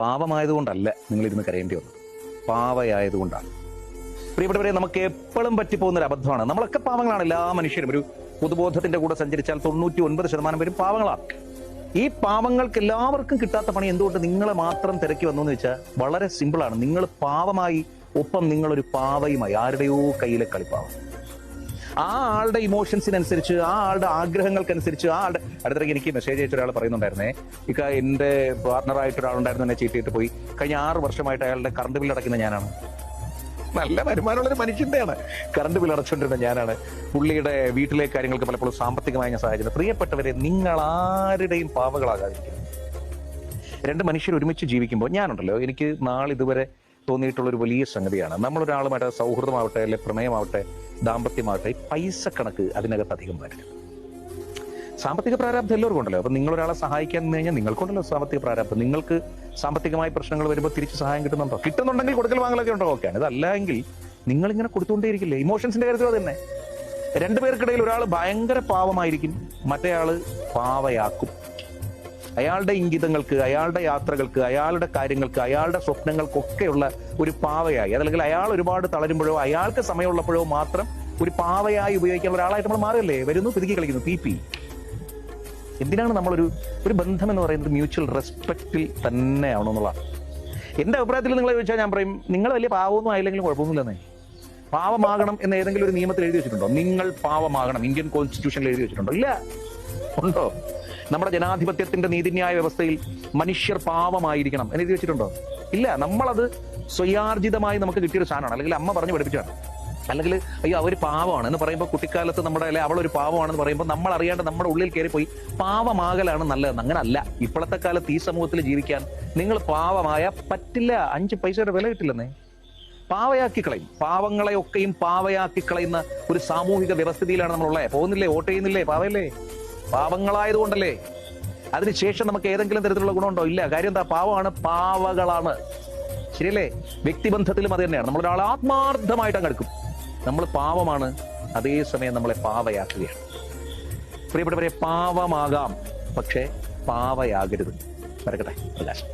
പാവമായതുകൊണ്ടല്ല നിങ്ങളിരുന്ന് കരയേണ്ടി വന്നത്, പാവയായതുകൊണ്ടാണ്. പ്രിയപ്പെട്ടവരെ, നമുക്ക് എപ്പോഴും പറ്റിപ്പോകുന്ന ഒരു അബദ്ധമാണ്. നമ്മളൊക്കെ പാവങ്ങളാണ്, എല്ലാ മനുഷ്യരും. ഒരു പൊതുബോധത്തിന്റെ കൂടെ സഞ്ചരിച്ചാൽ 99% പേരും പാവങ്ങളാണ്. ഈ പാവങ്ങൾക്ക് എല്ലാവർക്കും കിട്ടാത്ത പണി എന്തുകൊണ്ട് നിങ്ങളെ മാത്രം തിരക്കി വന്നു എന്ന് വെച്ചാൽ വളരെ സിമ്പിളാണ്. നിങ്ങൾ പാവമായി, ഒപ്പം നിങ്ങളൊരു പാവയുമായി, ആരുടെയോ കയ്യിലെ കളിപ്പാവം. ആ ആളുടെ ഇമോഷൻസിനനുസരിച്ച്, ആ ആളുടെ ആഗ്രഹങ്ങൾക്കനുസരിച്ച്, ആ ആളുടെ അടുത്തിടയ്ക്ക് എനിക്ക് മെസ്സേജ് അയച്ച ഒരാൾ പറയുന്നുണ്ടായിരുന്നേ, എന്റെ പാർട്ണറായിട്ട് ഒരാളുണ്ടായിരുന്നു, എന്നെ ചീറ്റ് ചെയ്തിട്ട് പോയി. കഴിഞ്ഞ 6 വർഷമായിട്ട് അയാളുടെ കറണ്ട് ബില്ല് അടയ്ക്കുന്ന ഞാനാണ്. നല്ല വരുമാനമുള്ളൊരു മനുഷ്യന്റെയാണ് കറണ്ട് ബില്ല് അടച്ചുകൊണ്ടിരുന്ന ഞാനാണ്. പുള്ളിയുടെ വീട്ടിലെ കാര്യങ്ങൾക്ക് പലപ്പോഴും സാമ്പത്തികമായി ഞാൻ സഹായിച്ചത്. പ്രിയപ്പെട്ടവരെ, നിങ്ങൾ ആരുടെയും പാവകളാകാതിരിക്കും. 2 മനുഷ്യർ ഒരുമിച്ച് ജീവിക്കുമ്പോൾ, ഞാനുണ്ടല്ലോ, എനിക്ക് നാളിതുവരെ തോന്നിയിട്ടുള്ളൊരു വലിയ സംഗതിയാണ്, നമ്മളൊരാളുമായിട്ട് സൗഹൃദമാവട്ടെ, അല്ലെ പ്രണയമാവട്ടെ, ദാമ്പത്യമാവട്ടെ, പൈസ കണക്ക് അതിനകത്ത് അധികം വരും. സാമ്പത്തിക പ്രാരാബ്ധം എല്ലാവർക്കും ഉണ്ടല്ലോ. അപ്പൊ നിങ്ങളൊരാളെ സഹായിക്കാൻ നിന്ന് കഴിഞ്ഞാൽ നിങ്ങൾക്കുണ്ടല്ലോ സാമ്പത്തിക പ്രാരാബ്ധം. നിങ്ങൾക്ക് സാമ്പത്തികമായ പ്രശ്നങ്ങൾ വരുമ്പോൾ തിരിച്ച് സഹായം കിട്ടുന്നുണ്ടോ? കിട്ടുന്നുണ്ടെങ്കിൽ കൊടുക്കൽ വാങ്ങലൊക്കെ ഉണ്ടോ? ഓക്കെയാണ്. ഇതല്ല എങ്കിൽ നിങ്ങളിങ്ങനെ കൊടുത്തുകൊണ്ടേയിരിക്കില്ലേ? ഇമോഷൻസിന്റെ കാര്യത്തിൽ അത് തന്നെ. 2 പേർക്കിടയിൽ ഒരാൾ ഭയങ്കര പാവമായിരിക്കും, മറ്റേയാള് പാവയാക്കും. അയാളുടെ ഇംഗിതങ്ങൾക്ക്, അയാളുടെ യാത്രകൾക്ക്, അയാളുടെ കാര്യങ്ങൾക്ക്, അയാളുടെ സ്വപ്നങ്ങൾക്കൊക്കെയുള്ള ഒരു പാവയായി, അതല്ലെങ്കിൽ അയാൾ ഒരുപാട് തളരുമ്പോഴോ അയാൾക്ക് സമയമുള്ളപ്പോഴോ മാത്രം ഒരു പാവയായി ഉപയോഗിക്കാൻ ഒരാളായിട്ട് നമ്മൾ മാറിയല്ലേ വരുന്നു, പിതുക്കി കളിക്കുന്നു. പി എന്തിനാണ് നമ്മളൊരു ബന്ധം എന്ന് പറയുന്നത് മ്യൂച്വൽ റെസ്പെക്റ്റിൽ തന്നെയാണോ എന്നുള്ളതാണ് എന്റെ അഭിപ്രായത്തിൽ. നിങ്ങളെ ചോദിച്ചാൽ ഞാൻ പറയും, നിങ്ങൾ വലിയ പാവമൊന്നും ആയില്ലെങ്കിലും കുഴപ്പമൊന്നുമില്ലെന്നേ. പാവമാകണം എന്ന് ഏതെങ്കിലും ഒരു നിയമത്തിൽ എഴുതി വെച്ചിട്ടുണ്ടോ? നിങ്ങൾ പാവമാകണം ഇന്ത്യൻ കോൺസ്റ്റിറ്റ്യൂഷനിൽ എഴുതി വെച്ചിട്ടുണ്ടോ? ഇല്ല. ഉണ്ടോ? നമ്മുടെ ജനാധിപത്യത്തിന്റെ നീതിന്യായ വ്യവസ്ഥയിൽ മനുഷ്യർ പാവമായിരിക്കണം എന്ന് എഴുതി വെച്ചിട്ടുണ്ടോ? ഇല്ല. നമ്മളത് സ്വയാർജിതമായി നമുക്ക് കിട്ടിയൊരു സാധനമാണ്, അല്ലെങ്കിൽ അമ്മ പറഞ്ഞു പഠിപ്പിച്ചാണ്. അല്ലെങ്കിൽ അയ്യോ അവർ പാവമാണ് എന്ന് പറയുമ്പോൾ, കുട്ടിക്കാലത്ത് നമ്മുടെ അല്ലെ അവളൊരു പാവമാണെന്ന് പറയുമ്പോൾ നമ്മൾ അറിയാണ്ട് നമ്മുടെ ഉള്ളിൽ കയറിപ്പോയി പാവമാകലാണ് നല്ലതെന്ന്. അങ്ങനെ അല്ല. ഇപ്പോഴത്തെ കാലത്ത് ഈ സമൂഹത്തിൽ ജീവിക്കാൻ നിങ്ങൾ പാവമായ പറ്റില്ല. 5 പൈസയുടെ വില കിട്ടില്ലെന്നേ. പാവയാക്കി കളയും. പാവങ്ങളെയൊക്കെയും പാവയാക്കി കളയുന്ന ഒരു സാമൂഹിക വ്യവസ്ഥിതിയിലാണ് നമ്മളുള്ളത്. പോകുന്നില്ലേ? വോട്ട് ചെയ്യുന്നില്ലേ? പാവയല്ലേ? പാവങ്ങളായതുകൊണ്ടല്ലേ. അതിനുശേഷം നമുക്ക് ഏതെങ്കിലും തരത്തിലുള്ള ഗുണമുണ്ടോ? ഇല്ല. കാര്യം എന്താ? പാവമാണ്, പാവകളാണ്. ശരിയല്ലേ? വ്യക്തിബന്ധത്തിലും അത് തന്നെയാണ്. നമ്മളൊരാൾ ആത്മാർത്ഥമായിട്ട് അങ്ങ് എടുക്കും. നമ്മൾ പാവമാണ്, അതേസമയം നമ്മളെ പാവയാക്കുകയാണ്. പ്രിയപ്പെട്ടവരെ, പാവമാകാം, പക്ഷേ പാവയാകരുത്. വരക്കട്ടെ പ്രകാശം.